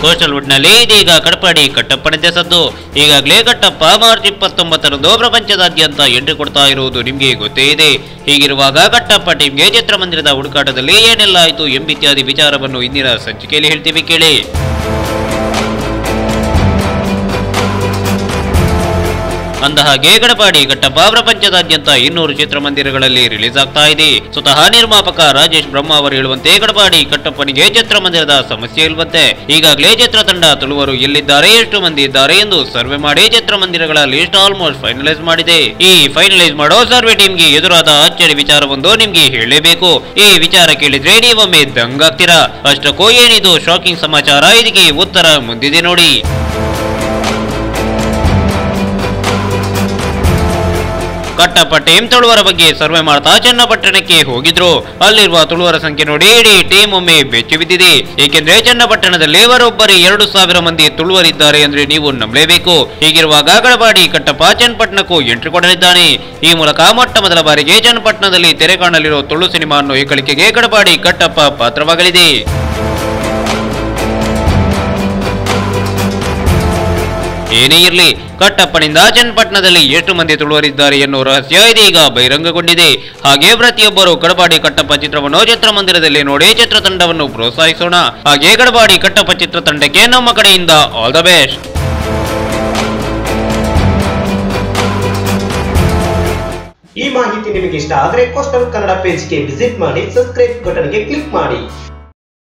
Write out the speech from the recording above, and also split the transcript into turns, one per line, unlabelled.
Coastal ನಲ್ಲಿ ಇದೀಗ ಕಟಪಾಡಿ ಕಟ್ಟಪ್ಪನಂತೆ ಸದ್ದು. ಈಗಾಗಲೇ ಕಟ್ಟಪ್ಪ ಮಾರ್ಚ್ 29ರಂದು ಪ್ರಪಂಚದಾದ್ಯಂತ ಎಂಟ್ರಿ ಕೊಡ್ತಾ ಇರುವುದು ನಿಮ್ಗೆ ಗೊತ್ತೇ ಇದೆ. ಹೀಗಿರುವಾಗ ಕಟ್ಟಪ್ಪ ಟೀಮ್ಗೆ ಚಿತ್ರಮಂದಿರದ ಹುಡುಕಾಟದಲ್ಲಿ ಏನೆಲ್ಲ ಆಯಿತು ಎಂಬಿತ್ಯಾದಿ ವಿಚಾರವನ್ನು ಇಂದಿನ ಸಂಚಿಕೆಯಲ್ಲಿ ಹೇಳ್ತೀವಿ ಕೇಳಿ. ಅಂದಹಾಗೆ ಕಟಪಾಡಿ ಕಟ್ಟಪ್ಪ ಪ್ರಪಂಚದಾದ್ಯಂತ 200 ಚಿತ್ರಮಂದಿರಗಳಲ್ಲಿ ರಿಲೀಸ್ ಆಗ್ತಾ ಇದೆ. ಸ್ವತಃ ನಿರ್ಮಾಪಕ ರಾಜೇಶ್ ಬ್ರಹ್ಮ ಅವರು ಹೇಳುವಂತೆ ಕಟಪಾಡಿ ಕಟ್ಟಪ್ಪನಿಗೆ ಚಿತ್ರಮಂದಿರದ ಸಮಸ್ಯೆ ಇಲ್ವಂತೆ. ಈಗಾಗಲೇ ಚಿತ್ರತಂಡ ತುಳುವರು ಎಲ್ಲಿದ್ದಾರೆ, ಎಷ್ಟು ಮಂದಿ ಇದ್ದಾರೆ ಎಂದು ಸರ್ವೆ ಮಾಡಿ ಚಿತ್ರಮಂದಿರಗಳ ಲಿಸ್ಟ್ ಆಲ್ಮೋಸ್ಟ್ ಫೈನಲೈಸ್ ಮಾಡಿದೆ. ಈ ಫೈನಲೈಸ್ ಮಾಡೋ ಸರ್ವೆ ಟೀಮ್ಗೆ ಎದುರಾದ ಅಚ್ಚರಿ ವಿಚಾರವೊಂದು ನಿಮ್ಗೆ ಹೇಳಲೇಬೇಕು. ಈ ವಿಚಾರ ಕೇಳಿದ್ರೆ ನೀವೊಮ್ಮೆ ದಂಗಾಗ್ತೀರಾ. ಅಷ್ಟಕ್ಕೂ ಏನಿದು ಶಾಕಿಂಗ್ ಸಮಾಚಾರ, ಇದಕ್ಕೆ ಉತ್ತರ ಮುಂದಿದೆ ನೋಡಿ. ಕಟ್ಟಪ್ಪ ಟೀಮ್ ತುಳುವರ ಬಗ್ಗೆ ಸರ್ವೆ ಮಾಡ್ತಾ ಚನ್ನಪಟ್ಟಣಕ್ಕೆ ಹೋಗಿದ್ರು. ಅಲ್ಲಿರುವ ತುಳುವರ ಸಂಖ್ಯೆ ನೋಡಿ ಇಡೀ ಟೀಮ್ ಒಮ್ಮೆ ಬೆಚ್ಚಿ ಬಿದ್ದಿದೆ. ಏಕೆಂದ್ರೆ ಚನ್ನಪಟ್ಟಣದಲ್ಲಿ ಬರೋಬ್ಬರಿ 2,000 ಮಂದಿ ತುಳುವರಿದ್ದಾರೆ ಅಂದ್ರೆ ನೀವು ನಂಬಲೇಬೇಕು. ಹೀಗಿರುವಾಗ ಕಟಪಾಡಿ ಕಟ್ಟಪ್ಪ ಚನ್ನಪಟ್ಟಣಕ್ಕೂ ಎಂಟ್ರಿ ಕೊಡಲಿದ್ದಾನೆ. ಈ ಮೂಲಕ ಮೊಟ್ಟ ಮೊದಲ ಬಾರಿಗೆ ಚನ್ನಪಟ್ಟಣದಲ್ಲಿ ತೆರೆ ಕಾಣಲಿರೋ ತುಳು ಸಿನಿಮಾ ಅನ್ನೋ ಹೆಗ್ಗಳಿಕೆಗೆ ಕಟಪಾಡಿ ಕಟ್ಟಪ್ಪ ಪಾತ್ರವಾಗಲಿದೆ. ಏನೇ ಇರಲಿ, ಕಟ್ಟಪ್ಪನಿಂದ ಚನ್ನಪಟ್ಟಣದಲ್ಲಿ ಎಷ್ಟು ಮಂದಿ ತುಳುವರಿದ್ದಾರೆ ಎನ್ನುವ ರಹಸ್ಯ ಇದೀಗ ಬಹಿರಂಗಗೊಂಡಿದೆ. ಹಾಗೆ ಪ್ರತಿಯೊಬ್ಬರು ಕಟಪಾಡಿ ಕಟ್ಟಪ್ಪ ಚಿತ್ರವನ್ನು ಚಿತ್ರಮಂದಿರದಲ್ಲಿ ನೋಡಿ ಚಿತ್ರತಂಡವನ್ನು ಪ್ರೋತ್ಸಾಹಿಸೋಣ. ಹಾಗೆ ಕಟಪಾಡಿ ಕಟ್ಟಪ್ಪ ಚಿತ್ರತಂಡಕ್ಕೆ ನಮ್ಮ ಕಡೆಯಿಂದ ಆಲ್ ದ ಬೆಸ್ಟ್.
ಈ ಮಾಹಿತಿ ನಿಮಗೆ ಇಷ್ಟ ಆದರೆ ಕೋಸ್ಟಲ್ ಕನ್ನಡ ಪೇಜ್ಗೆ ವಿಸಿಟ್ ಮಾಡಿ, ಸಬ್ಸ್ಕ್ರೈಬ್ ಬಟನ್ಗೆ ಕ್ಲಿಕ್ ಮಾಡಿ.